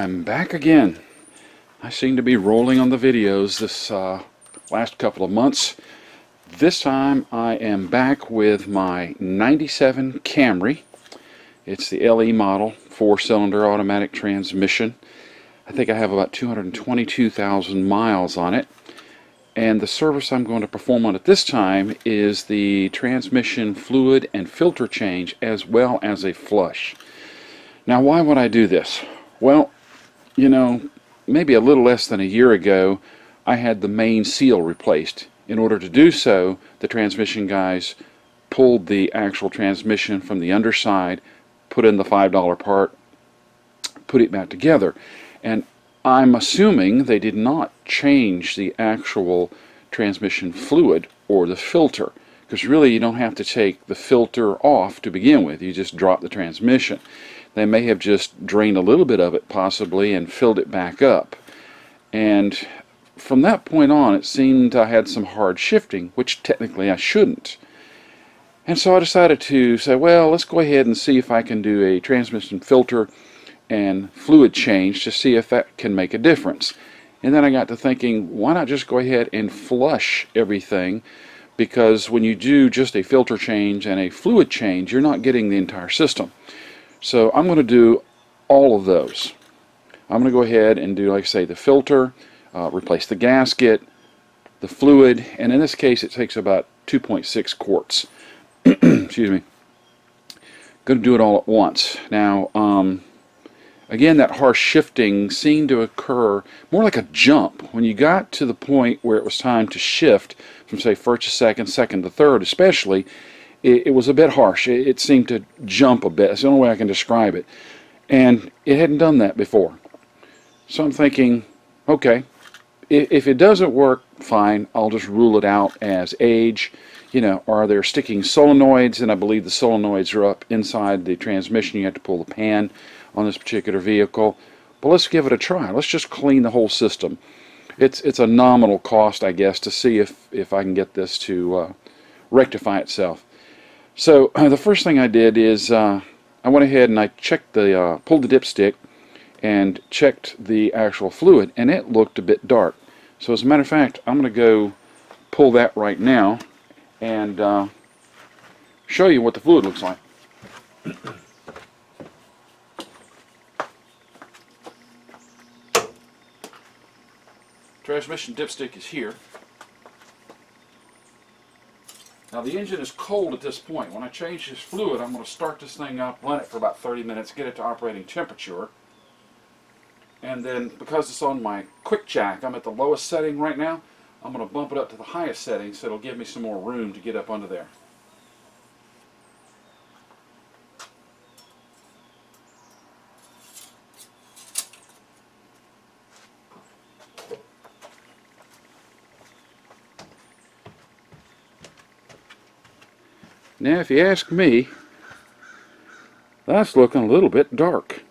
I'm back again. I seem to be rolling on the videos this last couple of months. This time I am back with my 97 Camry. It's the LE model, 4-cylinder automatic transmission. I think I have about 222,000 miles on it. And the service I'm going to perform on it this time is the transmission fluid and filter change, as well as a flush. Now, why would I do this? Well, you know, maybe a little less than a year ago, I had the main seal replaced. In order to do so, the transmission guys pulled the actual transmission from the underside, put in the $5 part, put it back together. And I'm assuming they did not change the actual transmission fluid or the filter, because really you don't have to take the filter off to begin with. You just drop the transmission. They may have just drained a little bit of it possibly and filled it back up. And from that point on, it seemed I had some hard shifting, which technically I shouldn't. And so I decided to say, well, let's go ahead and see if I can do a transmission filter and fluid change to see if that can make a difference. And then I got to thinking, why not just go ahead and flush everything? Because when you do just a filter change and a fluid change, you're not getting the entire system. So I'm going to do all of those. I'm going to go ahead and do, like I say, the filter, replace the gasket, the fluid, and in this case it takes about 2.6 quarts. Excuse me. Going to do it all at once. Now, again, that harsh shifting seemed to occur more like a jump. When you got to the point where it was time to shift from, say, first to second, second to third especially, it was a bit harsh. It seemed to jump a bit. That's the only way I can describe it. And it hadn't done that before. So I'm thinking, okay, if it doesn't work, fine, I'll just rule it out as age. You know, are there sticking solenoids? And I believe the solenoids are up inside the transmission. You have to pull the pan on this particular vehicle. But let's give it a try. Let's just clean the whole system. It's a nominal cost, I guess, to see if I can get this to rectify itself. So the first thing I did is I went ahead and I checked the pulled the dipstick and checked the actual fluid, and it looked a bit dark. So as a matter of fact, I'm going to go pull that right now and show you what the fluid looks like. Transmission dipstick is here. Now the engine is cold at this point. When I change this fluid, I'm going to start this thing up, run it for about 30 minutes, get it to operating temperature. And then, because it's on my quick jack, I'm at the lowest setting right now, I'm going to bump it up to the highest setting so it'll give me some more room to get up under there. Now, if you ask me, that's looking a little bit dark.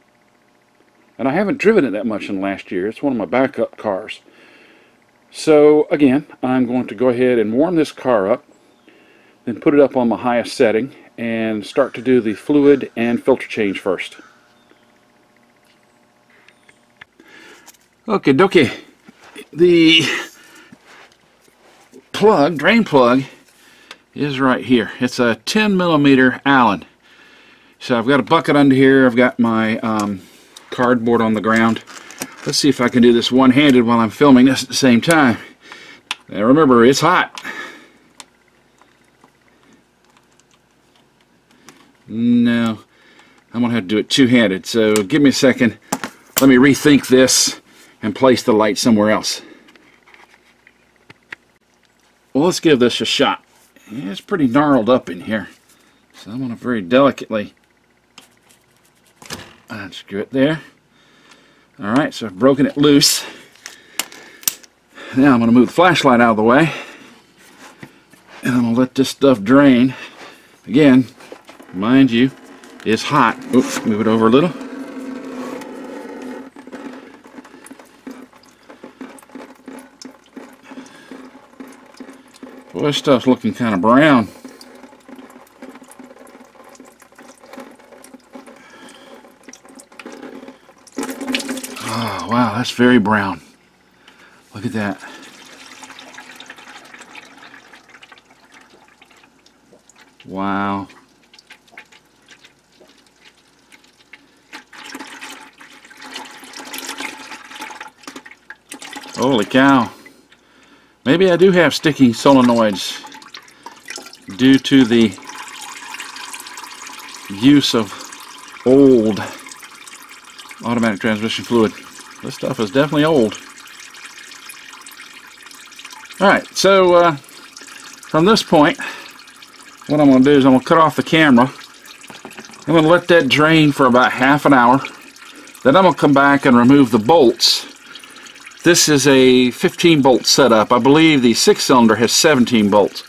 And I haven't driven it that much in the last year. It's one of my backup cars. So, again, I'm going to go ahead and warm this car up, then put it up on my highest setting, and start to do the fluid and filter change first. Okay, dokie. The plug, drain plug, is right here. It's a 10mm Allen. So I've got a bucket under here. I've got my cardboard on the ground. Let's see if I can do this one-handed while I'm filming this at the same time. Now remember, it's hot. No, I'm going to have to do it two-handed. So give me a second. Let me rethink this and place the light somewhere else. Well, let's give this a shot. It's pretty gnarled up in here, so I'm going to very delicately unscrew it there. Alright, so I've broken it loose. Now I'm going to move the flashlight out of the way, and I'm going to let this stuff drain. Again, mind you, it's hot. Oops, move it over a little. Boy, this stuff's looking kind of brown. it's very brown. Look at that. Wow. Holy cow. Maybe I do have sticky solenoids due to the use of old automatic transmission fluid. This stuff is definitely old. Alright, so from this point, what I'm going to do is I'm going to cut off the camera. I'm going to let that drain for about half an hour. Then I'm going to come back and remove the bolts. This is a 15 bolt setup. I believe the 6-cylinder has 17 bolts.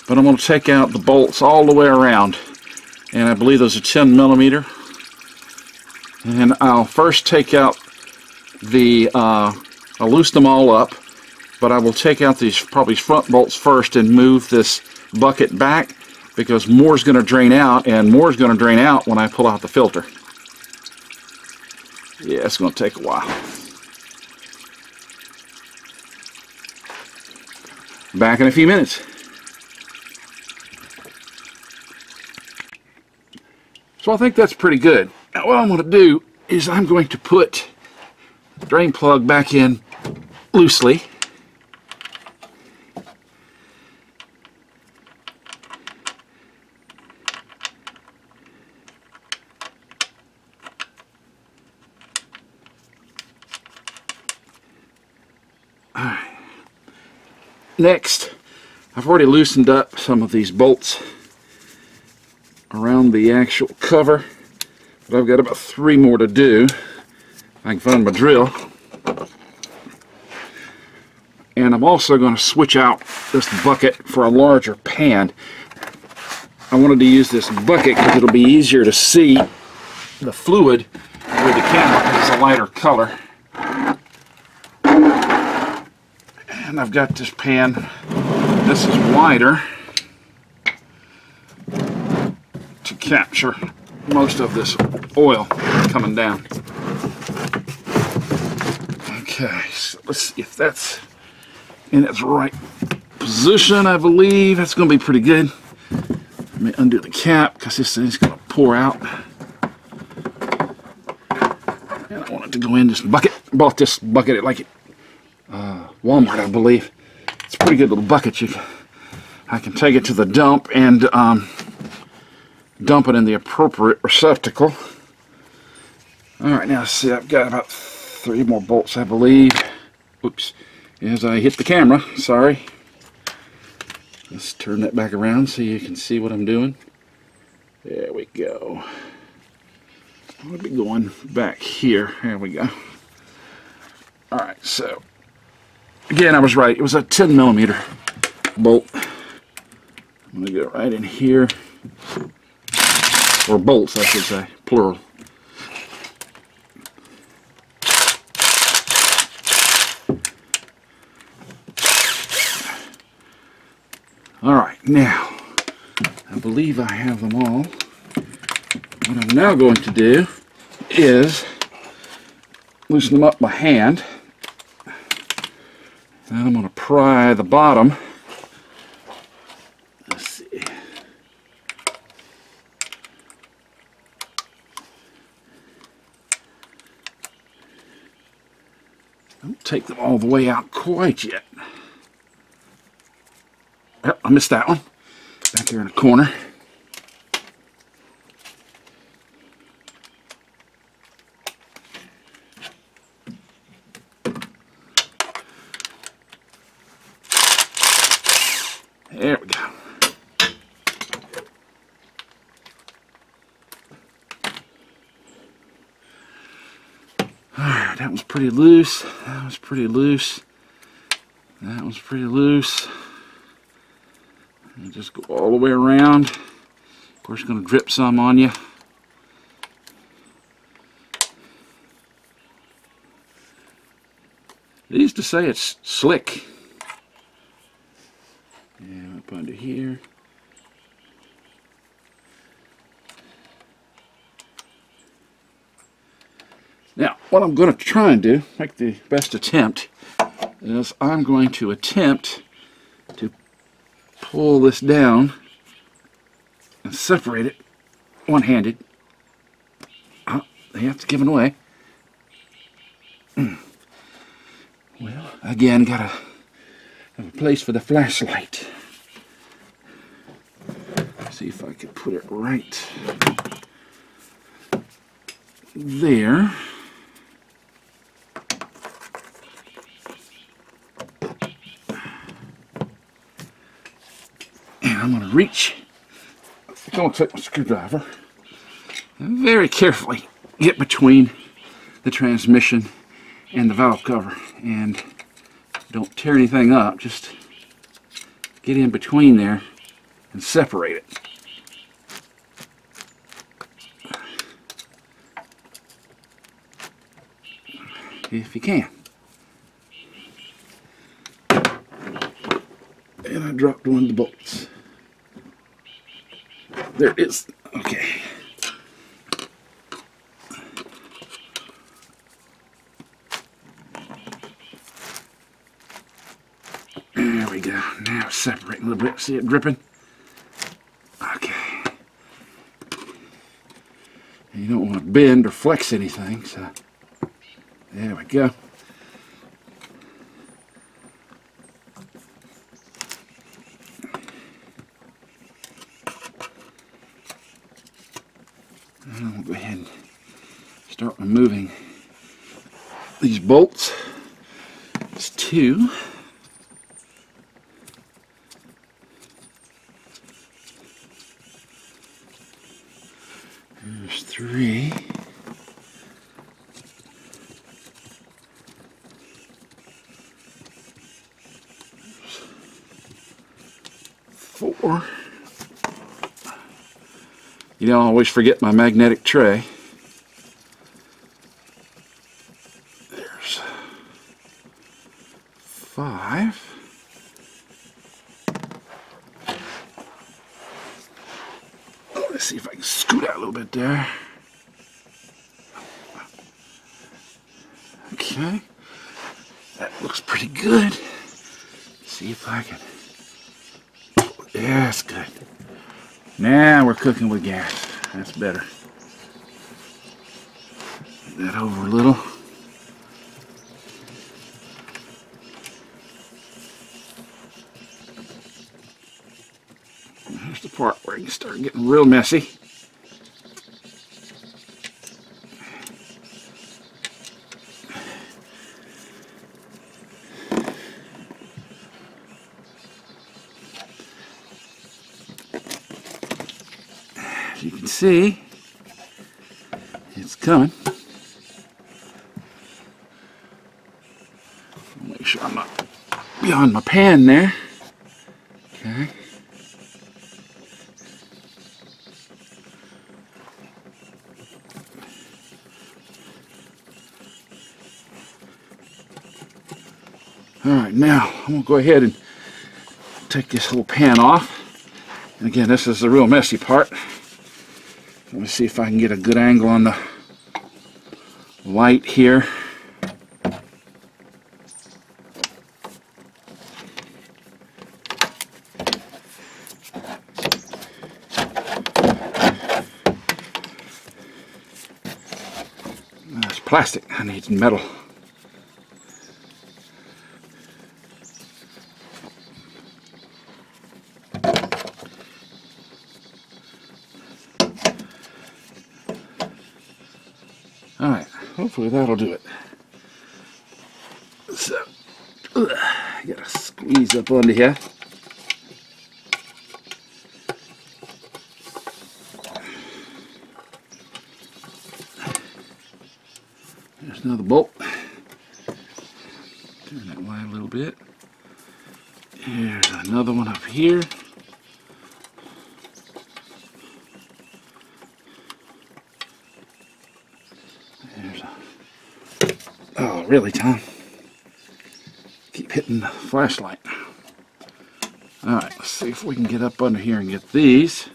But I'm going to take out the bolts all the way around. And I believe those are 10 millimeter. And I'll first take out the, I'll loosen them all up. But I will take out these probably front bolts first and move this bucket back, because more is going to drain out, and more is going to drain out when I pull out the filter. Yeah, it's going to take a while. Back in a few minutes. So I think that's pretty good. Now what I'm going to do is I'm going to put the drain plug back in loosely. Next, I've already loosened up some of these bolts around the actual cover, but I've got about 3 more to do. I can find my drill. And I'm also going to switch out this bucket for a larger pan. I wanted to use this bucket because it'll be easier to see the fluid with the camera because it's a lighter color. And I've got this pan, this is wider, to capture most of this oil coming down. Okay, so let's see if that's in its right position. I believe that's going to be pretty good. Let me undo the cap because this thing's going to pour out. And I want it to go in this bucket. I bought this bucket at like Walmart, I believe. It's a pretty good little bucket. I can take it to the dump and dump it in the appropriate receptacle. Alright, now see, I've got about 3 more bolts, I believe. Oops, as I hit the camera, sorry. Let's turn that back around so you can see what I'm doing. There we go. I'm going to be going back here. There we go. Alright, so again, I was right. It was a 10 millimeter bolt. I'm going to go right in here. Or bolts, I should say, plural. Alright, now, I believe I have them all. What I'm now going to do is loosen them up by hand. And I'm going to pry the bottom. Let's see. Don't take them all the way out quite yet. Yep, I missed that one. Back there in the corner. There we go. Alright, that was pretty loose. That was pretty loose. That was pretty loose. And just go all the way around. Of course, it's going to drip some on you. They used to say it's slick. Yeah, up under here. Now, what I'm going to try and do, make the best attempt, is I'm going to attempt to pull this down and separate it one-handed. Oh, it's giving away. Well, again, gotta have a place for the flashlight. See if I can put it right there. And I'm going to reach, I'm going to take my screwdriver and very carefully get between the transmission and the valve cover, and don't tear anything up, just get in between there and separate it. If you can. And I dropped one of the bolts. There it is. Okay. There we go. Now it's separating a little bit. See it dripping? Okay. And you don't want to bend or flex anything, so there we go. I'll go ahead and start removing these bolts. It's 2. There's 3. 4. You don't always forget my magnetic tray. There's 5. Oh, let's see if I can scoot out a little bit there. Okay, that looks pretty good. See if I can. Yeah, that's good. Now we're cooking with gas. That's better. Get that over a little. Here's the part where you start getting real messy. As you can see, it's coming. Make sure I'm not beyond my pan there. Okay. Alright, now I'm going to go ahead and take this whole pan off. And again, this is the real messy part. Let me see if I can get a good angle on the light here. It's plastic. I need metal. Alright, hopefully that'll do it. So, I gotta squeeze up onto here. There's another bolt. Turn that light a little bit. Here's another one up here. Oh, really, Tom? Keep hitting the flashlight. Alright, let's see if we can get up under here and get these.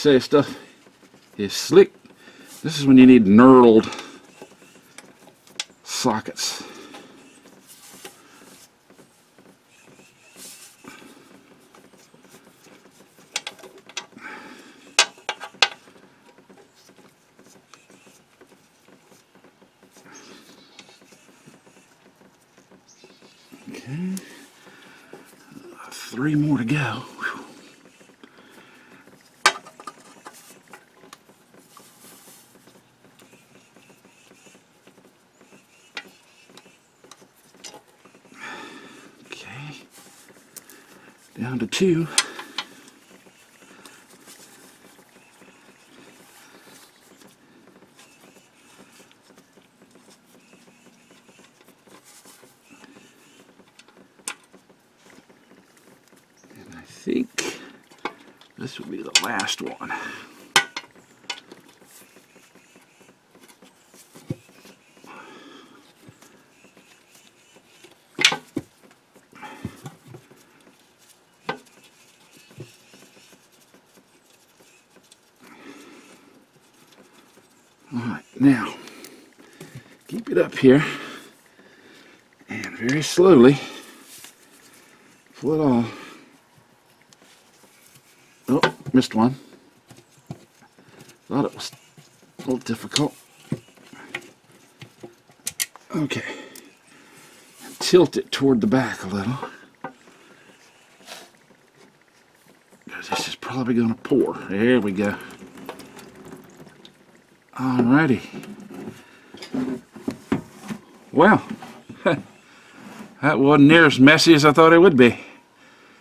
say, stuff is slick. This is when you need knurled sockets. Okay, 3 more to go. Whew. Okay, down to 2. I think this will be the last one. Alright, now keep it up here and very slowly pull it off. Oh, missed one. Thought it was a little difficult. Okay. And tilt it toward the back a little, because this is probably going to pour. There we go. Alrighty. Well, that wasn't near as messy as I thought it would be.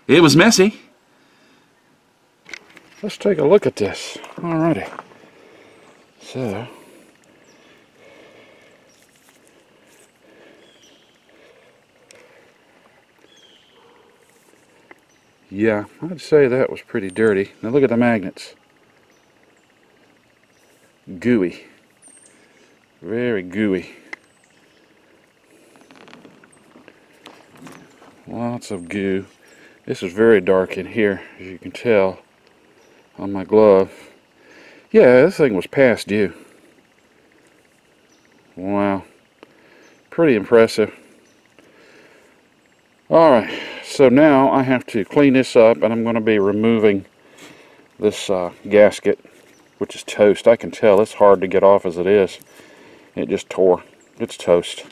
It was messy. Let's take a look at this. Alrighty. So, yeah, I'd say that was pretty dirty. Now look at the magnets. Gooey. Very gooey. Lots of goo. This is very dark in here, as you can tell on my glove. Yeah, this thing was past due. Wow. Pretty impressive. Alright, so now I have to clean this up, and I'm going to be removing this gasket, which is toast. I can tell it's hard to get off as it is. It just tore. It's toast.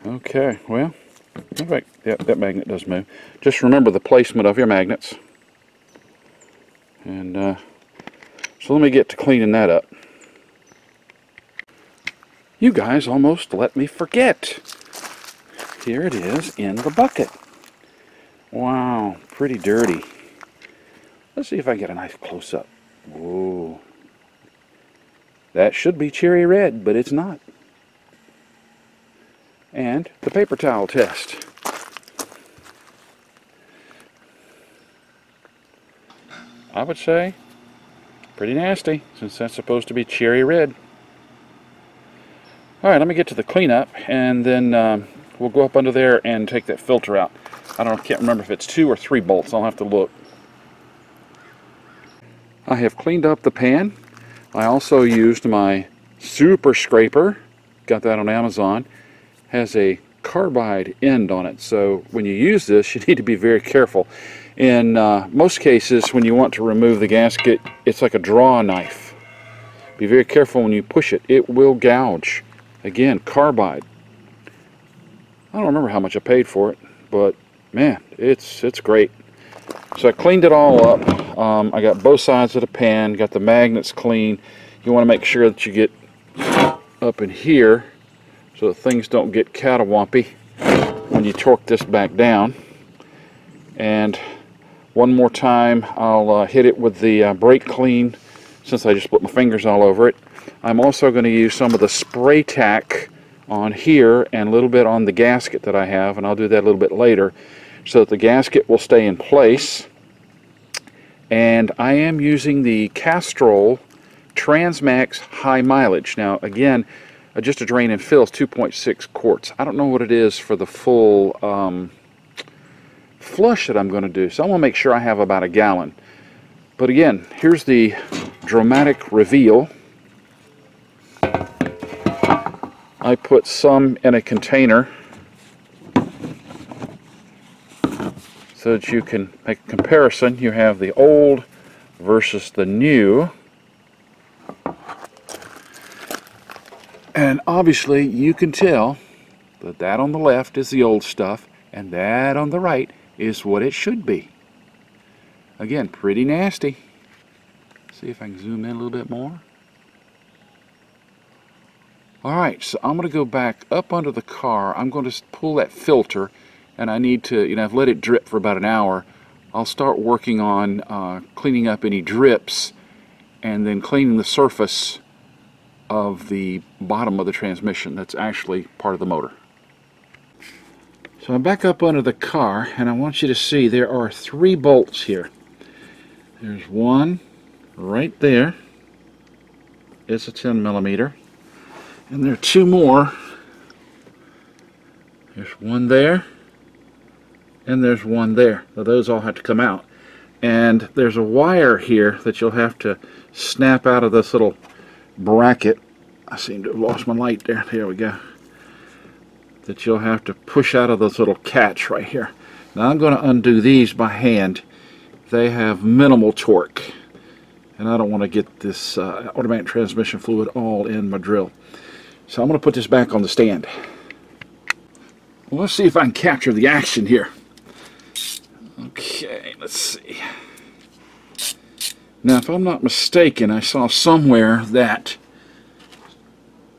Okay, well, in fact, yeah, that magnet does move. Just remember the placement of your magnets. And so let me get to cleaning that up. You guys almost let me forget. Here it is in the bucket. Wow, pretty dirty. Let's see if I get a nice close-up. Whoa. That should be cherry red, but it's not. And the paper towel test. I would say pretty nasty, since that's supposed to be cherry red. Alright, let me get to the cleanup, and then we'll go up under there and take that filter out. I can't remember if it's 2 or 3 bolts. I'll have to look. I have cleaned up the pan. I also used my super scraper. Got that on Amazon. Has a carbide end on it, so when you use this you need to be very careful. In most cases, when you want to remove the gasket, it's like a draw knife. Be very careful when you push it. It will gouge. Again, carbide. I don't remember how much I paid for it, but man, it's great. So I cleaned it all up. I got both sides of the pan, got the magnets clean. You want to make sure that you get up in here so that things don't get catawampy when you torque this back down. And one more time, I'll hit it with the brake clean, since I just put my fingers all over it. I'm also going to use some of the spray tack on here and a little bit on the gasket that I have, and I'll do that a little bit later, so that the gasket will stay in place. And I am using the Castrol Maxx high mileage. Now again, just a drain and fill is 2.6 quarts. I don't know what it is for the full flush that I'm going to do, so I want to make sure I have about a gallon. But again, here's the dramatic reveal. I put some in a container so that you can make a comparison. You have the old versus the new. And obviously you can tell that that on the left is the old stuff and that on the right is what it should be. Again, pretty nasty. See if I can zoom in a little bit more. Alright, so I'm going to go back up under the car. I'm going to pull that filter, and I need to, you know, I've let it drip for about an hour. I'll start working on cleaning up any drips and then cleaning the surface of the bottom of the transmission. That's actually part of the motor. So I'm back up under the car, and I want you to see there are 3 bolts here. There's one right there. It's a 10 millimeter. And there are 2 more. There's one there, and there's one there. So those all have to come out. And there's a wire here that you'll have to snap out of this little bracket. I seem to have lost my light there. There we go. That you'll have to push out of this little catch right here. Now I'm going to undo these by hand. They have minimal torque, and I don't want to get this automatic transmission fluid all in my drill. So I'm going to put this back on the stand. Well, let's see if I can capture the action here. Okay, let's see. Now, if I'm not mistaken, I saw somewhere that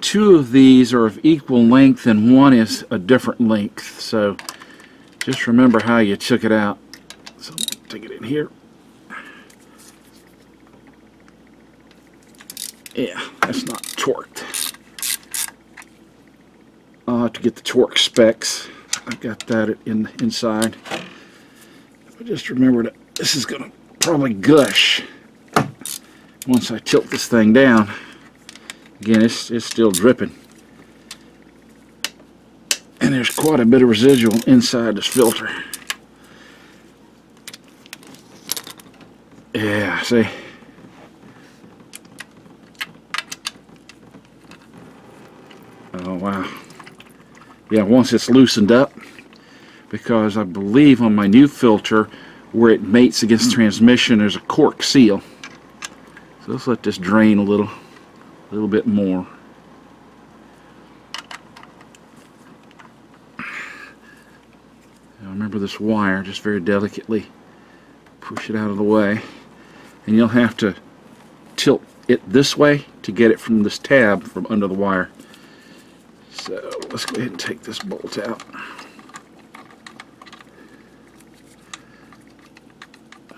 2 of these are of equal length and one is a different length. So just remember how you took it out. So take it in here. Yeah, that's not torqued. I'll have to get the torque specs. I've got that inside. But just remember that this is going to probably gush once I tilt this thing down. Again, it's still dripping. And there's quite a bit of residual inside this filter. Yeah, see? Oh, wow. Yeah, once it's loosened up, because I believe on my new filter where it mates against the transmission there's a cork seal. So let's let this drain a little bit more. Now remember this wire, just very delicately push it out of the way, and you'll have to tilt it this way to get it from this tab from under the wire. So let's go ahead and take this bolt out.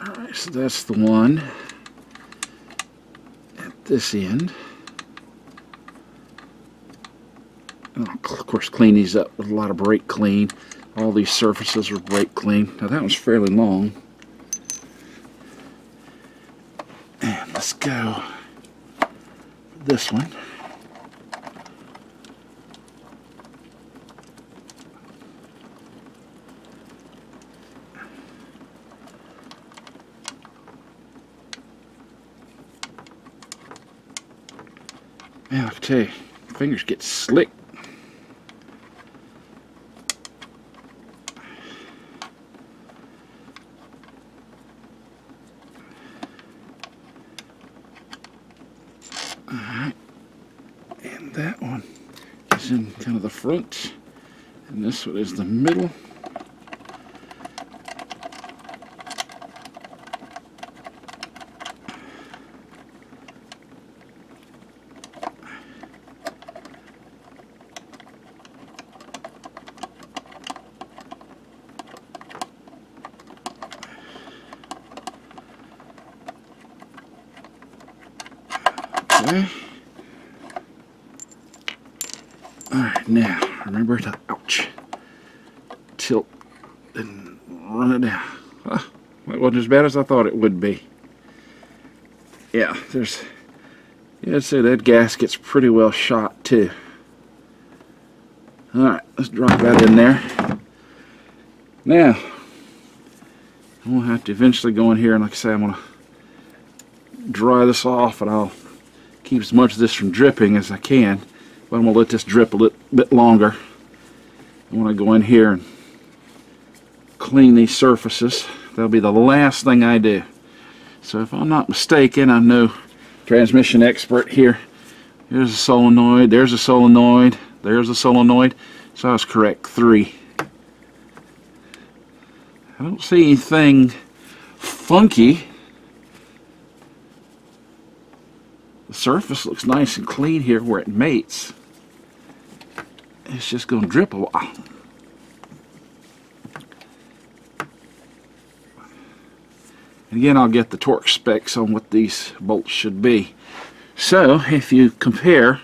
Alright, so that's the one at this end. And I'll, of course, clean these up with a lot of brake clean. All these surfaces are brake clean. Now that one's fairly long. And let's go with this one. Man, I have to tell you, fingers get slick. Alright, and that one is in kind of the front, and this one is the middle. Okay. Alright, now remember to tilt and run it down. It wasn't as bad as I thought it would be. Yeah, I'd say that gasket's pretty well shot too. Alright, let's drop that in there. Now, I'm going to have to eventually go in here, and like I say, I'm going to dry this off, and I'll keep as much of this from dripping as I can. But I'm going to let this drip a little bit longer. I want to go in here and clean these surfaces. That'll be the last thing I do. So if I'm not mistaken, I'm no transmission expert here. Here's a solenoid, there's a solenoid, there's a solenoid. So I was correct, 3. I don't see anything funky. The surface looks nice and clean here where it mates. It's just going to drip a while. And again, I'll get the torque specs on what these bolts should be. So, if you compare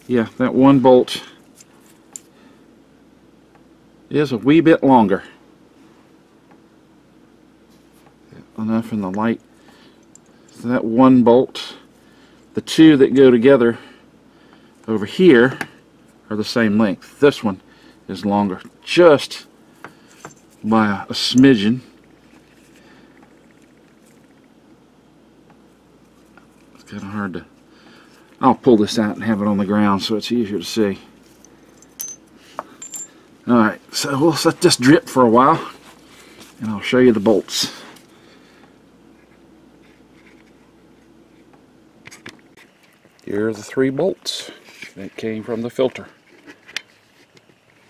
yeah, that one bolt is a wee bit longer. Enough in the light. So that one bolt, the two that go together over here are the same length. This one is longer, just by a smidgen. It's kind of hard to... I'll pull this out and have it on the ground so it's easier to see. Alright, so we'll let this drip for a while and I'll show you the bolts. Here are the 3 bolts that came from the filter.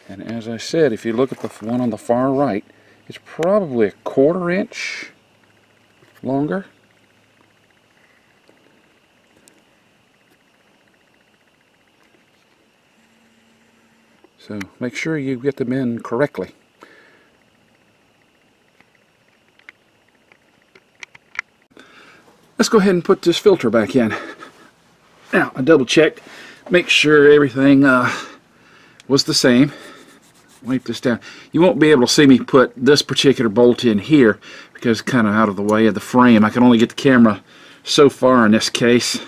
And as I said, if you look at the one on the far right, it's probably a 1/4 inch longer. So make sure you get them in correctly. Let's go ahead and put this filter back in. Now, I double checked, make sure everything was the same. Wipe this down. You won't be able to see me put this particular bolt in here because it's kind of out of the way of the frame. I can only get the camera so far in this case.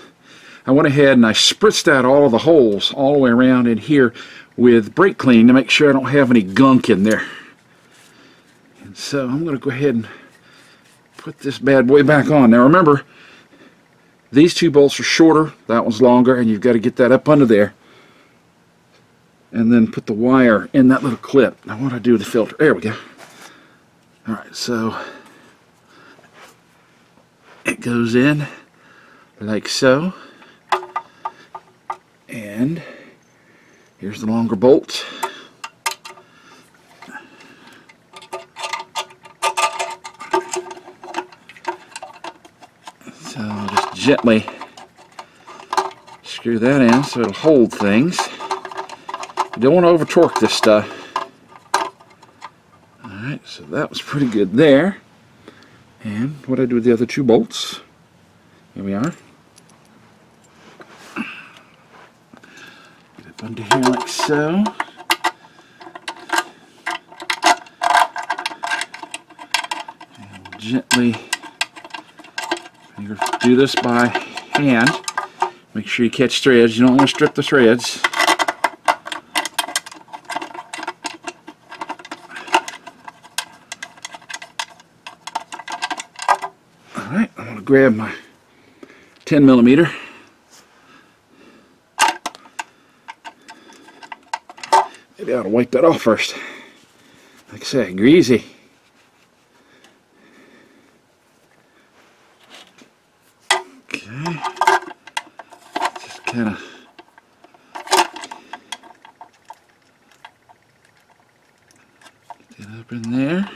I went ahead and I spritzed out all of the holes all the way around in here with brake clean to make sure I don't have any gunk in there. And so I'm going to go ahead and put this bad boy back on. Now remember, these 2 bolts are shorter, that one's longer, and you've got to get that up under there. And then put the wire in that little clip. Now what do I do with the filter? There we go. Alright, so it goes in like so. And here's the longer bolt. So I'll just gently screw that in so it'll hold things. You don't want to over torque this stuff. Alright, so that was pretty good there. And what do I do with the other 2 bolts? Here we are. Get up under here like so. And gently do this by hand. Make sure you catch threads. You don't want to strip the threads. Alright, I'm going to grab my 10mm. Maybe I ought to wipe that off first. Like I say, greasy. Okay. Just kind of get up in there.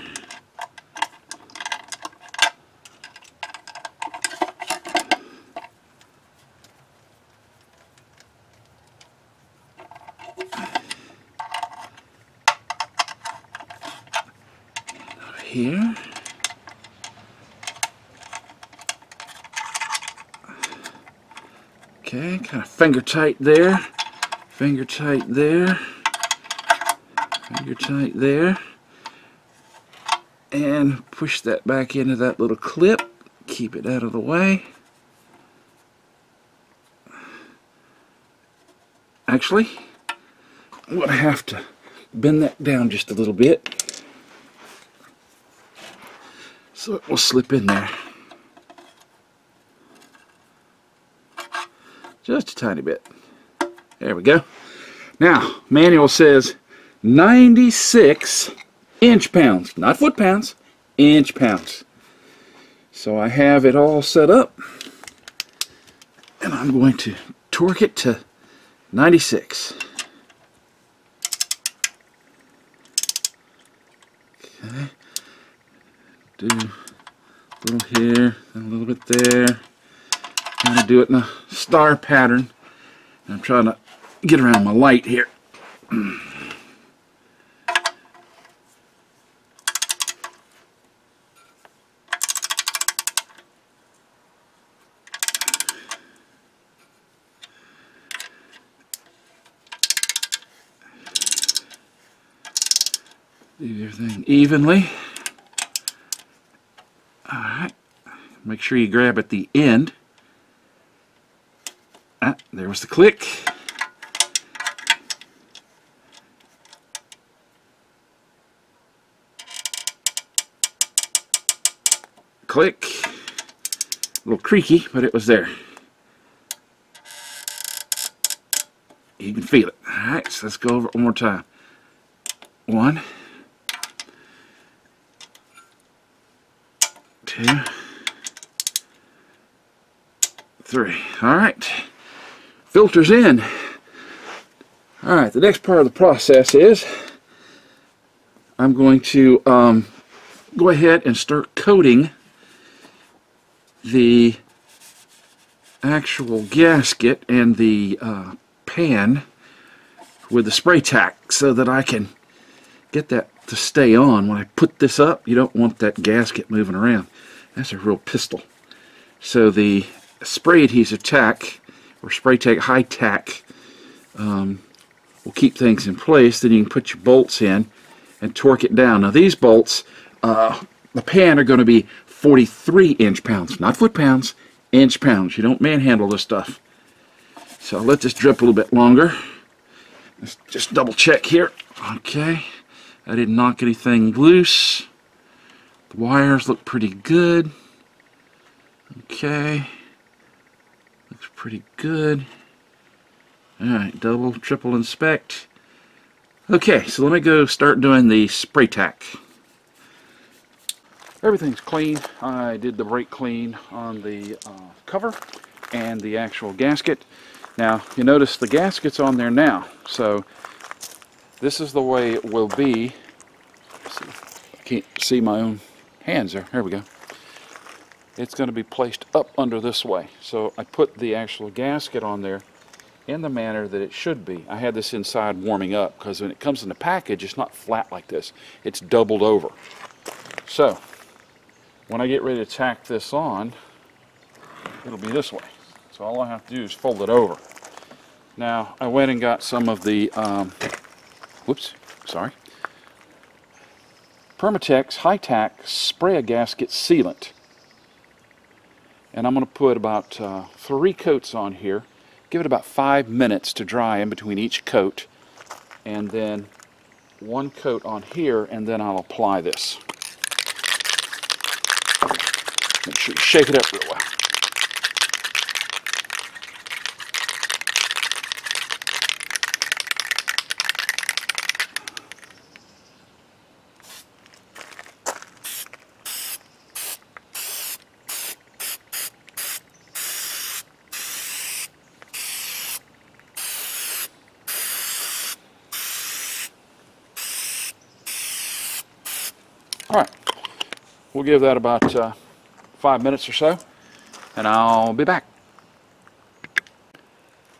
Here. Okay, kind of finger tight there, finger tight there, finger tight there, and push that back into that little clip, keep it out of the way. Actually, I'm going to have to bend that down just a little bit. So it will slip in there. Just a tiny bit. There we go. Now, manual says 96 inch-pounds, not foot-pounds, inch-pounds. So I have it all set up, and I'm going to torque it to 96. Okay. Do a little here, a little bit there. I'm going to do it in a star pattern. I'm trying to get around my light here. Do everything evenly. Alright. Make sure you grab at the end. Ah, there was the click. Click. A little creaky, but it was there. You can feel it. Alright, so let's go over it one more time. 1, 2, 3. Alright. Filters in. Alright, the next part of the process is I'm going to go ahead and start coating the actual gasket and the pan with the spray tack so that I can get that to stay on. When I put this up, you don't want that gasket moving around. That's a real pistol. So the spray adhesive tack, or spray tack high tack, will keep things in place. Then you can put your bolts in and torque it down. Now these bolts, the pan are going to be 43 inch-pounds, not foot-pounds, inch-pounds. You don't manhandle this stuff. So I'll let this drip a little bit longer. Let's just double check here. Okay, I didn't knock anything loose. The wires look pretty good. Okay, looks pretty good. Alright, double, triple inspect. Okay, so let me go start doing the spray tack. Everything's clean. I did the brake clean on the cover and the actual gasket. Now, you notice the gasket's on there now, so this is the way it will be. I can't see my own hands there. There we go. It's going to be placed up under this way. So I put the actual gasket on there in the manner that it should be. I had this inside warming up because when it comes in the package, it's not flat like this. It's doubled over. So when I get ready to tack this on, it'll be this way. So all I have to do is fold it over. Now I went and got some of the Permatex High Tack Spray a Gasket Sealant. And I'm going to put about 3 coats on here. Give it about 5 minutes to dry in between each coat. And then 1 coat on here, and then I'll apply this. Make sure you shake it up real well. Alright, we'll give that about 5 minutes or so, and I'll be back.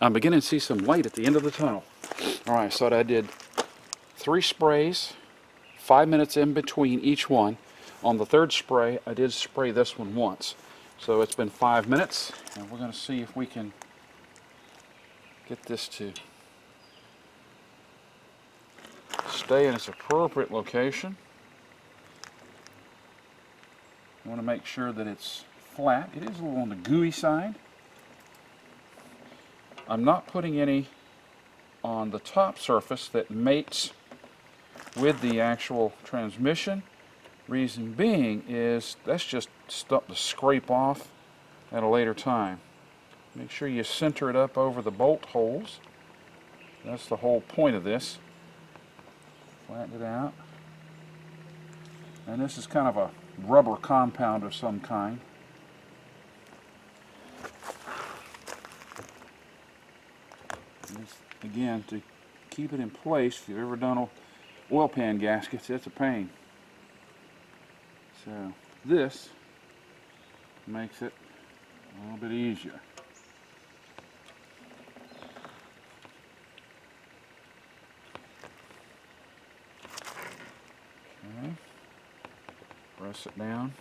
I'm beginning to see some light at the end of the tunnel. Alright, so I did 3 sprays, 5 minutes in between each one. On the 3rd spray, I did spray this one once. So it's been 5 minutes, and we're going to see if we can get this to stay in its appropriate location. I want to make sure that it's flat. It is a little on the gooey side. I'm not putting any on the top surface that mates with the actual transmission Reason being is that's just stuff to scrape off at a later time. Make sure you center it up over the bolt holes. That's the whole point of this. Flatten it out. And this is kind of a rubber compound of some kind. And this, again, to keep it in place, if you've ever done oil pan gaskets, it's a pain. So this makes it a little bit easier. Okay. Press it down.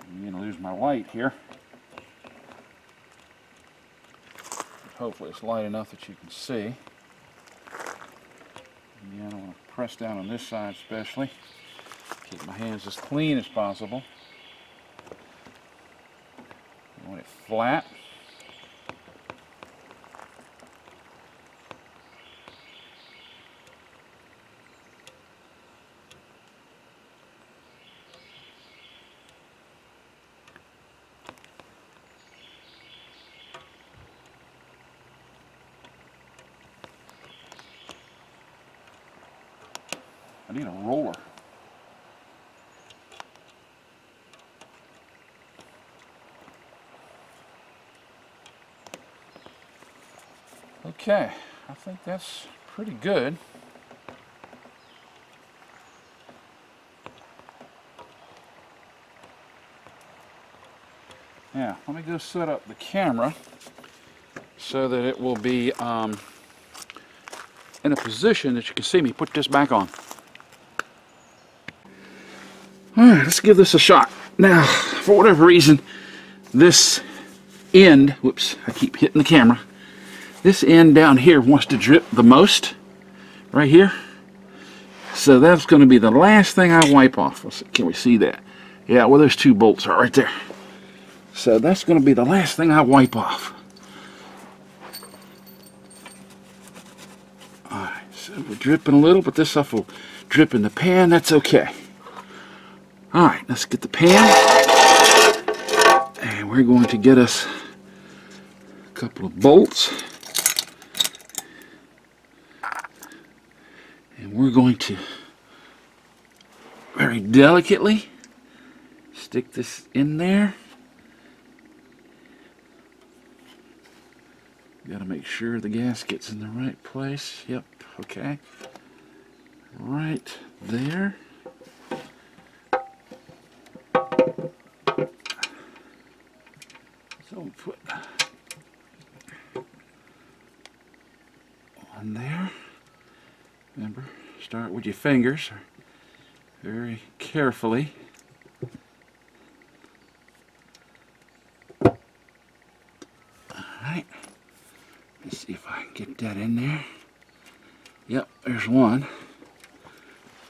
I'm going to lose my light here. Hopefully it's light enough that you can see. Again, I want to press down on this side especially. Keep my hands as clean as possible. I want it flat. I need a roller. Okay, I think that's pretty good. Now, let me go set up the camera so that it will be in a position that you can see me put this back on. Alright, let's give this a shot. Now, for whatever reason, this end, whoops, I keep hitting the camera, this end down here wants to drip the most, right here. So that's going to be the last thing I wipe off. Let's see, can we see that? Yeah, well, those two bolts are right there. So that's going to be the last thing I wipe off. Alright, so we're dripping a little, but this stuff will drip in the pan. That's okay. Alright, let's get the pan, and we're going to get us a couple of bolts, and we're going to very delicately stick this in there. Got to make sure the gasket's in the right place. Yep, okay. Right there. So we'll put one there. Remember, start with your fingers very carefully. Alright, let's see if I can get that in there. Yep, there's one.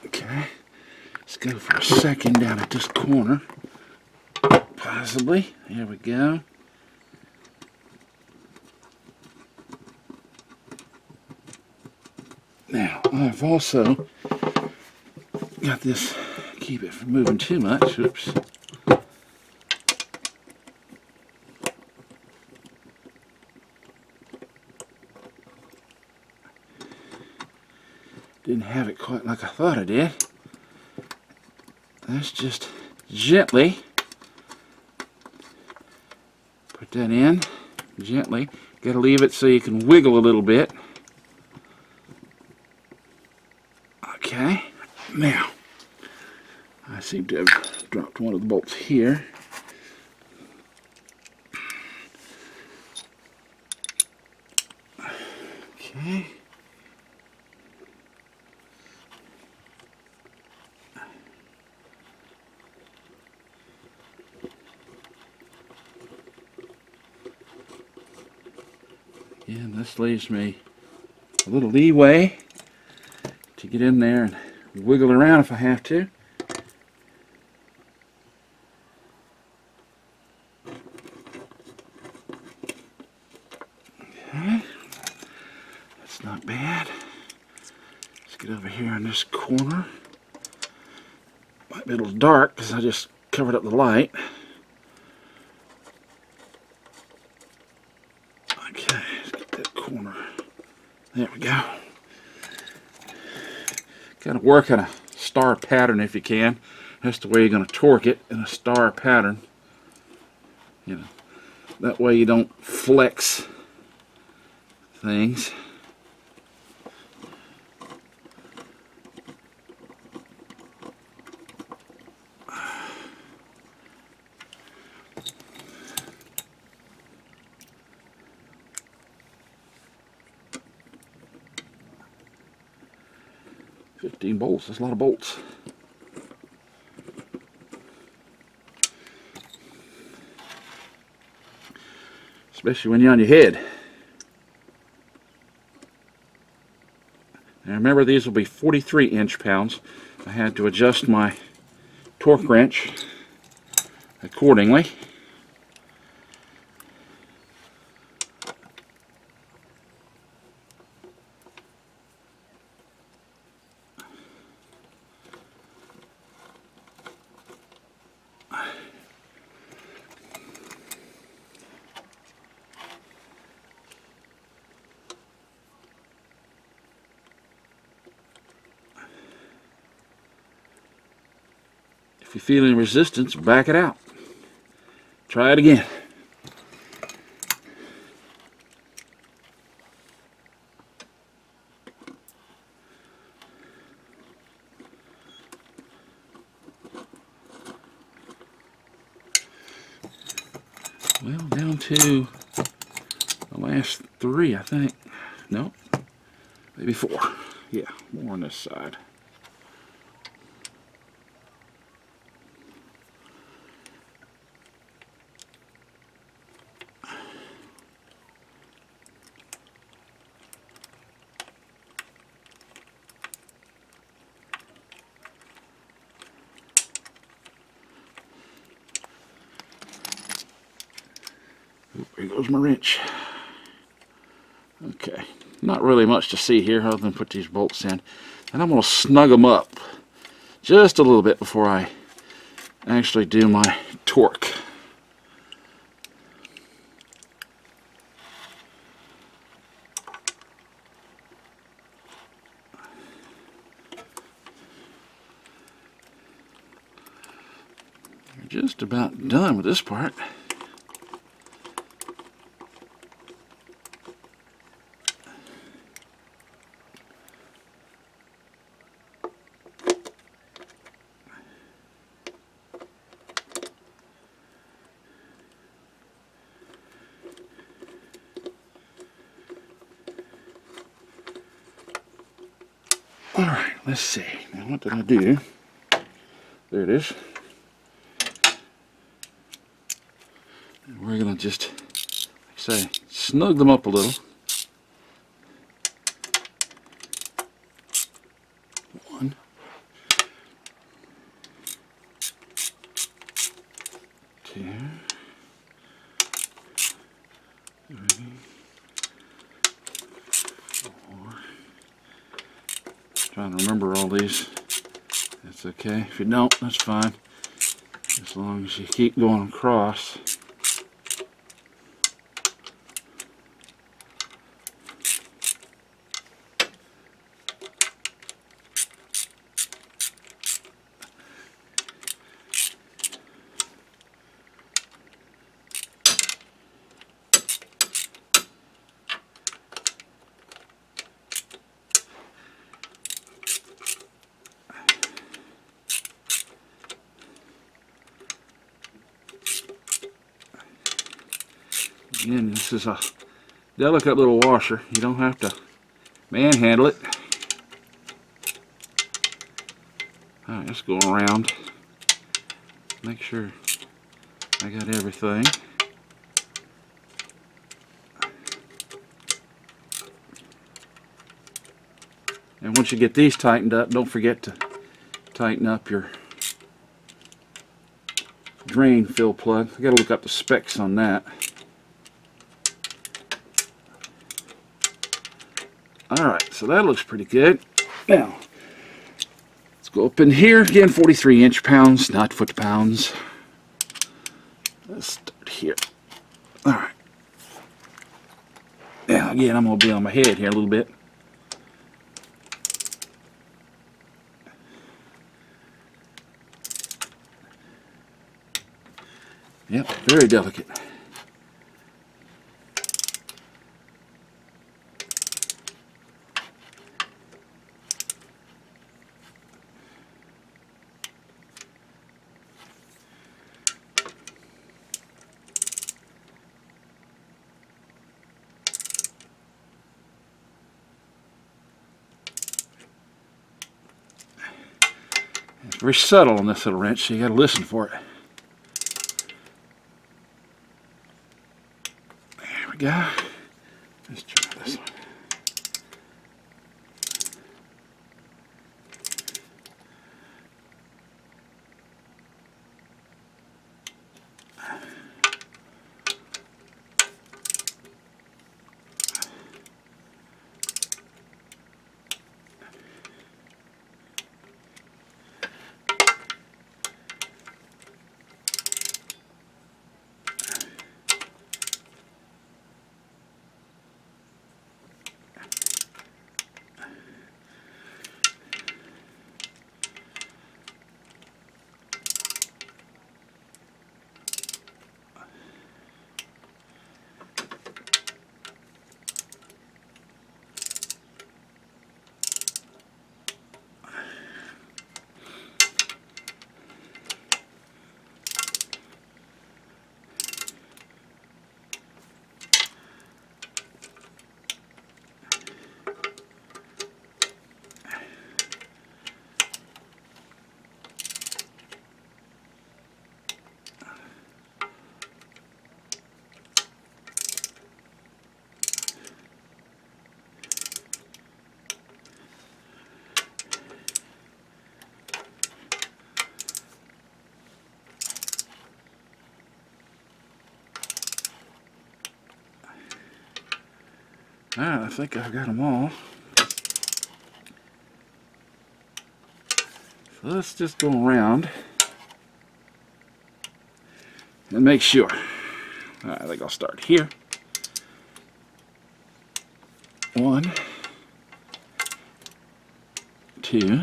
Okay, let's go for a second down at this corner. Possibly. There we go. Now, I've also got this, keep it from moving too much. Oops. Didn't have it quite like I thought I did. Let's just gently put that in. Gently. Got to leave it so you can wiggle a little bit. Okay, now, I seem to have dropped one of the bolts here. Okay. And this leaves me a little leeway to get in there and wiggle around if I have to. here in this corner. Might be a little dark because I just covered up the light. Okay, let's get that corner. There we go. Got to work on a star pattern if you can. That's the way you're going to torque it, in a star pattern. You know, that way you don't flex things. Bolts, that's a lot of bolts. Especially when you're on your head. Now remember, these will be 43 inch-pounds. I had to adjust my torque wrench accordingly. If you feel any resistance, back it out. Try it again. Well, down to the last 3, I think. Nope, maybe 4. Yeah, more on this side. There goes my wrench. Okay, not really much to see here other than put these bolts in. And I'm going to snug them up just a little bit before I actually do my torque. We're just about done with this part. Alright, let's see. Now what did I do? There it is. And we're going to just, like I say, snug them up a little. 1. 2. 3. 4. Trying to remember all these. That's okay. If you don't, that's fine. As long as you keep going across. Again, this is a delicate little washer. You don't have to manhandle it. Alright, let's go around. Make sure I got everything. And once you get these tightened up, don't forget to tighten up your drain fill plug. I gotta look up the specs on that. Alright, so that looks pretty good. Now, go up in here again, 43 inch-pounds, not foot-pounds. Let's start here. All right. Now again, I'm gonna be on my head here a little bit. Yep, very delicate. It's very subtle on this little wrench, so you gotta listen for it. There we go. Let's try this one. Alright, I think I've got them all. So let's just go around and make sure. Alright, I think I'll start here. 1, 2,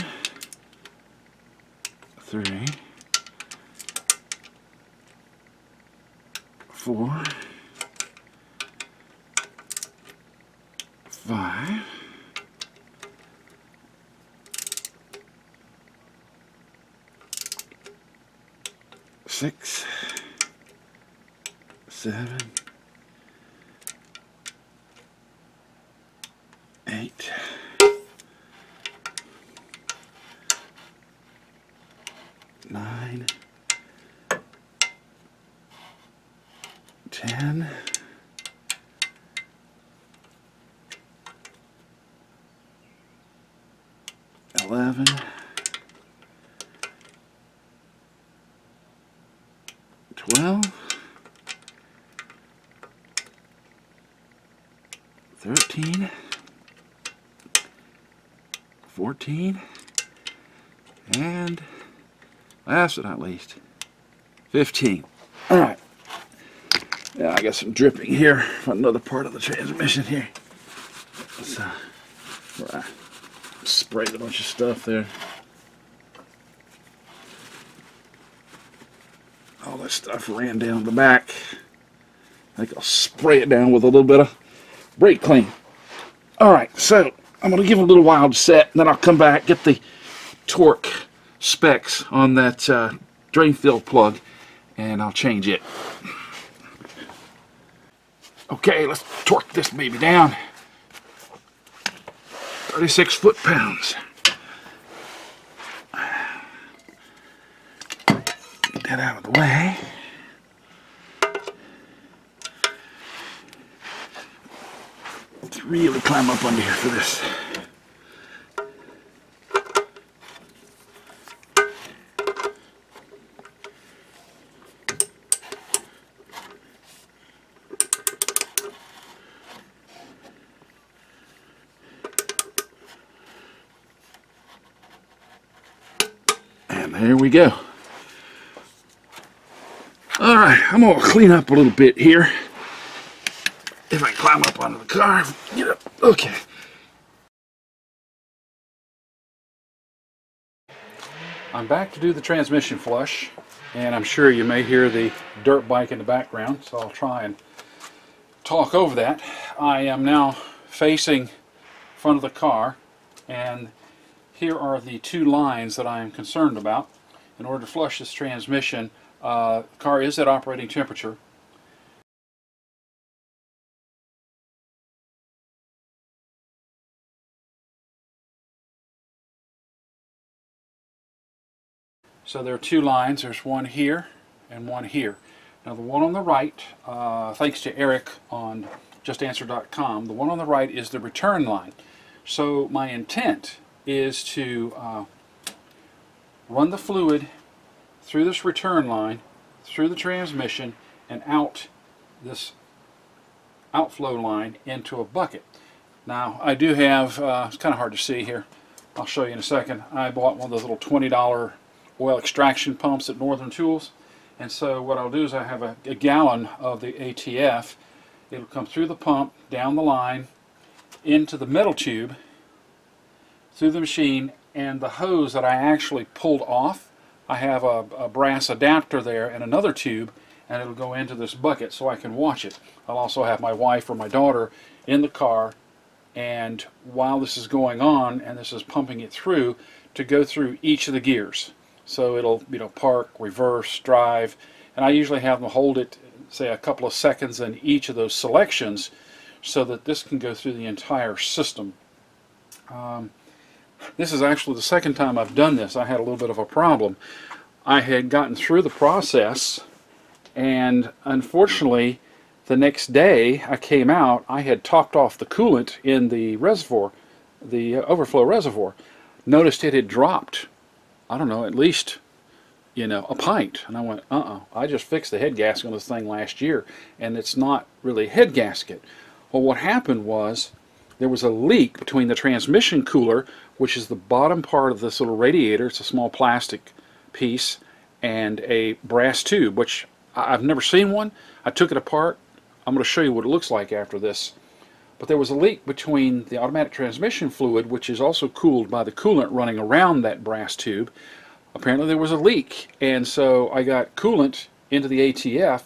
3, 4, 5, 6, 7, 8, 9, 10, 11, 12, 13, 14, and last but not least, 15. All right. Yeah, I got some dripping here from another part of the transmission here. So, where I sprayed a bunch of stuff there. All this stuff ran down the back. I think I'll spray it down with a little bit of brake clean. Alright, so I'm going to give it a little while to set, and then I'll come back, get the torque specs on that drain field plug, and I'll change it. Okay, let's torque this baby down. 36 foot-pounds. Get that out of the way. Let's really climb up under here for this. And there we go. All right, I'm gonna clean up a little bit here. If I can climb up onto the car, get up. Okay. I'm back to do the transmission flush, and I'm sure you may hear the dirt bike in the background, so I'll try and talk over that. I am now facing front of the car, and here are the two lines that I am concerned about. In order to flush this transmission, the car is at operating temperature. So there are two lines. There's one here and one here. Now the one on the right, thanks to Eric on justanswer.com, the one on the right is the return line. So my intent is to run the fluid through this return line, through the transmission, and out this outflow line into a bucket. Now I do have, it's kind of hard to see here, I'll show you in a second, I bought one of those little $20 oil extraction pumps at Northern Tools, and so what I'll do is I have a gallon of the ATF. It'll come through the pump, down the line, into the metal tube, through the machine, and the hose that I actually pulled off, I have a brass adapter there and another tube, and it'll go into this bucket so I can watch it. I'll also have my wife or my daughter in the car, and while this is going on and this is pumping it through, to go through each of the gears. So it'll, you know, park, reverse, drive, and I usually have them hold it, say, a couple of seconds in each of those selections so that this can go through the entire system. This is actually the second time I've done this. I had a little bit of a problem. I had gotten through the process, and unfortunately the next day I came out, I had topped off the coolant in the reservoir, the overflow reservoir. Noticed it had dropped, I don't know, at least, you know, a pint. And I went, I just fixed the head gasket on this thing last year, and it's not really a head gasket. Well, what happened was there was a leak between the transmission cooler, which is the bottom part of this little radiator, it's a small plastic piece, and a brass tube, which I've never seen one. I took it apart. I'm going to show you what it looks like after this. But there was a leak between the automatic transmission fluid, which is also cooled by the coolant running around that brass tube. Apparently there was a leak, and so I got coolant into the ATF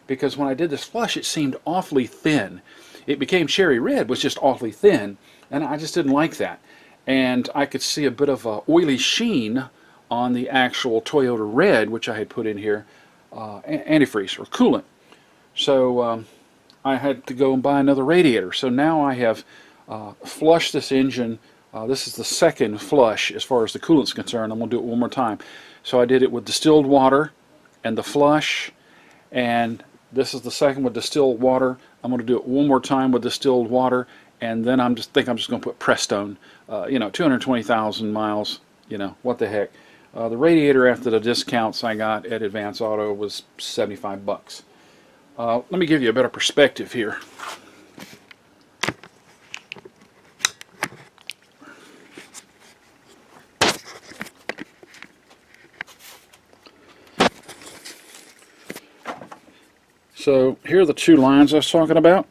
because when I did this flush it seemed awfully thin. It became cherry red, was just awfully thin, and I just didn't like that. And I could see a bit of a oily sheen on the actual Toyota Red, which I had put in here, antifreeze or coolant. So I had to go and buy another radiator. So now I have flushed this engine. This is the second flush as far as the coolant's concerned. I'm going to do it one more time. So I did it with distilled water and the flush, and this is the second with distilled water. I'm going to do it one more time with distilled water, and then I'm just going to put Prestone. You know, 220,000 miles. You know, what the heck. The radiator, after the discounts I got at Advance Auto, was 75 bucks. Let me give you a better perspective here. So here are the two lines I was talking about.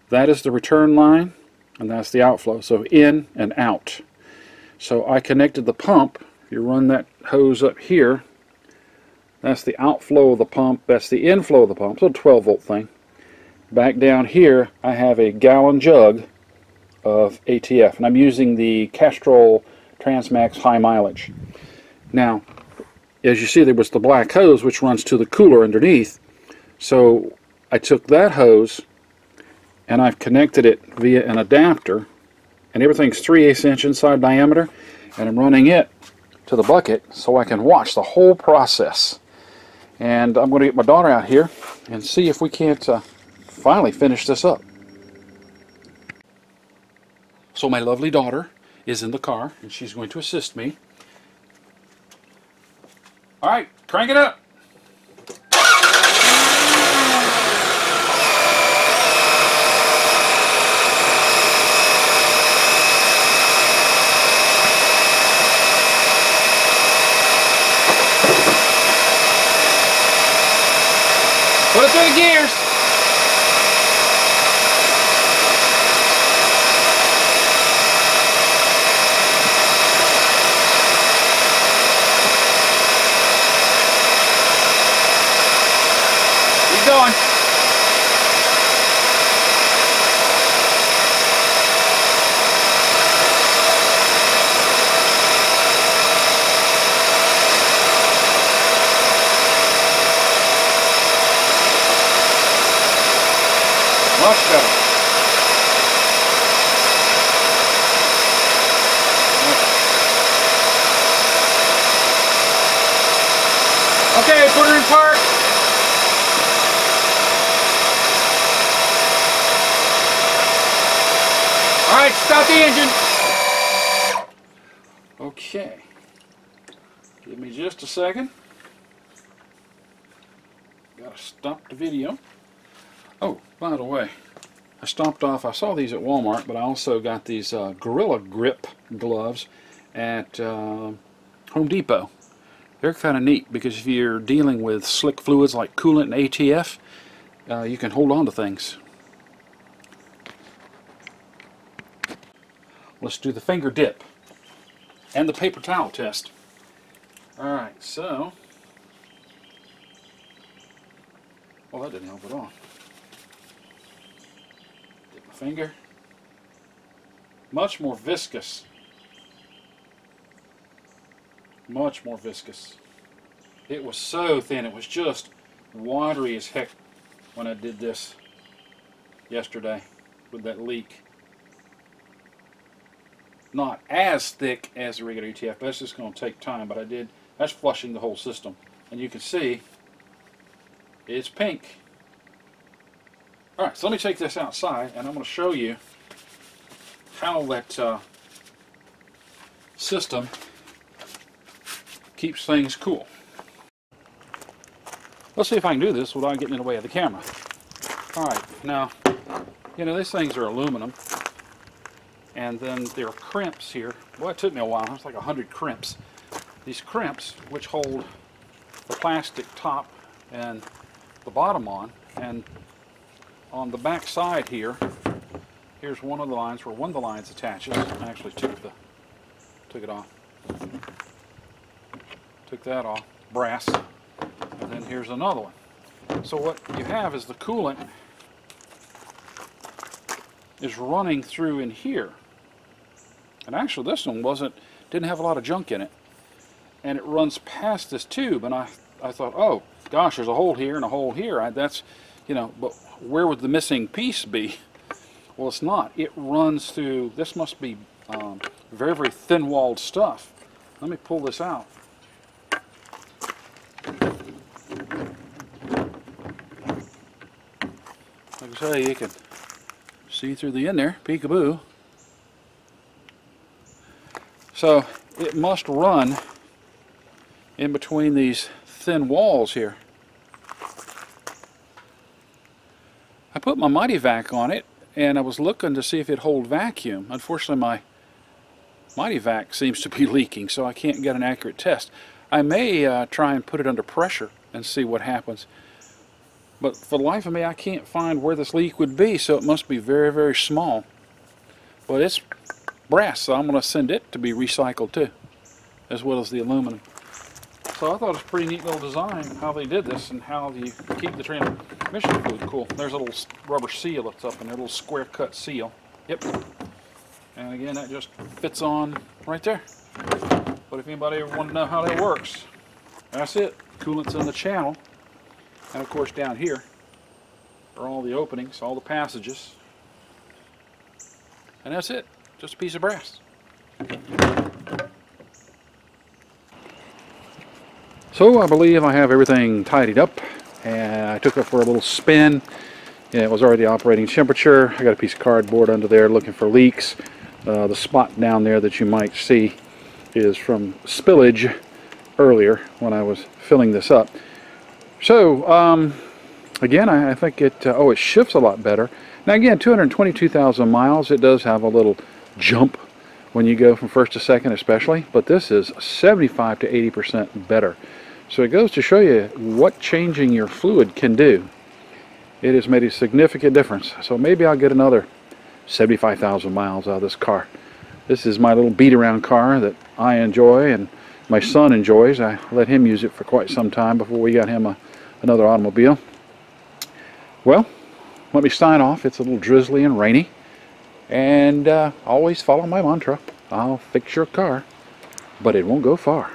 That is the return line, and that's the outflow. So in and out. So I connected the pump. If you run that hose up here, that's the outflow of the pump, that's the inflow of the pump, so a 12-volt thing. Back down here I have a gallon jug of ATF, and I'm using the Castrol Transmax high mileage. Now, as you see, there was the black hose which runs to the cooler underneath, so I took that hose and I've connected it via an adapter, and everything's 3/8 inch inside diameter, and I'm running it to the bucket so I can watch the whole process. And I'm going to get my daughter out here and see if we can't finally finish this up. So my lovely daughter is in the car, and she's going to assist me. Alright, crank it up! Put it through the gears. Keep going. Much better. Okay, put her in park. All right, stop the engine. Okay. Give me just a second. Gotta stop the video. Oh, by the way, I stopped off. I saw these at Walmart, but I also got these Gorilla Grip gloves at Home Depot. They're kind of neat because if you're dealing with slick fluids like coolant and ATF, you can hold on to things. Let's do the finger dip and the paper towel test. Alright, so... well, that didn't help at all. Dip my finger. Much more viscous. Much more viscous. It was so thin, it was just watery as heck when I did this yesterday with that leak. Not as thick as the regular ETF, but that's just going to take time. But that's flushing the whole system. And you can see it's pink. Alright, so let me take this outside and I'm going to show you how that system keeps things cool. Let's see if I can do this without getting in the way of the camera. Alright, now, you know, these things are aluminum. And then there are crimps here. Well, it took me a while. It's like 100 crimps. These crimps, which hold the plastic top and the bottom on. And on the back side here, here's one of the lines where one of the lines attaches. I actually took it off. Took that off. Brass. And then here's another one. So what you have is the coolant is running through in here. And actually this one didn't have a lot of junk in it. And it runs past this tube, and I thought, oh gosh, there's a hole here and a hole here. That's, you know, but where would the missing piece be? Well, it's not. It runs through, this must be very, very thin-walled stuff. Let me pull this out. Like I say, you can see through the in there, peekaboo. So it must run in between these thin walls here. I put my Mighty Vac on it and I was looking to see if it'd hold vacuum. Unfortunately, my Mighty Vac seems to be leaking, so I can't get an accurate test. I may try and put it under pressure and see what happens. But for the life of me, I can't find where this leak would be, so it must be very, very small. But it's brass, so I'm going to send it to be recycled too, as well as the aluminum. So I thought it was a pretty neat little design how they did this and how you keep the transmission fluid cool. There's a little rubber seal that's up in there, a little square cut seal. Yep. And again, that just fits on right there. But if anybody ever wanted to know how that works, that's it. Coolant's in the channel. And of course down here are all the openings, all the passages. And that's it. Just a piece of brass. So I believe I have everything tidied up, and I took it for a little spin. And it was already operating temperature. I got a piece of cardboard under there looking for leaks. The spot down there that you might see is from spillage earlier when I was filling this up. So again, I think it shifts a lot better. Now again, 222,000 miles, it does have a little jump when you go from first to second especially, but this is 75 to 80% better. So it goes to show you what changing your fluid can do. it has made a significant difference. So maybe I'll get another 75,000 miles out of this car. This is my little beat around car that I enjoy and my son enjoys. I let him use it for quite some time before we got him another automobile. Well, let me sign off. It's a little drizzly and rainy. And always follow my mantra. I'll fix your car, but it won't go far.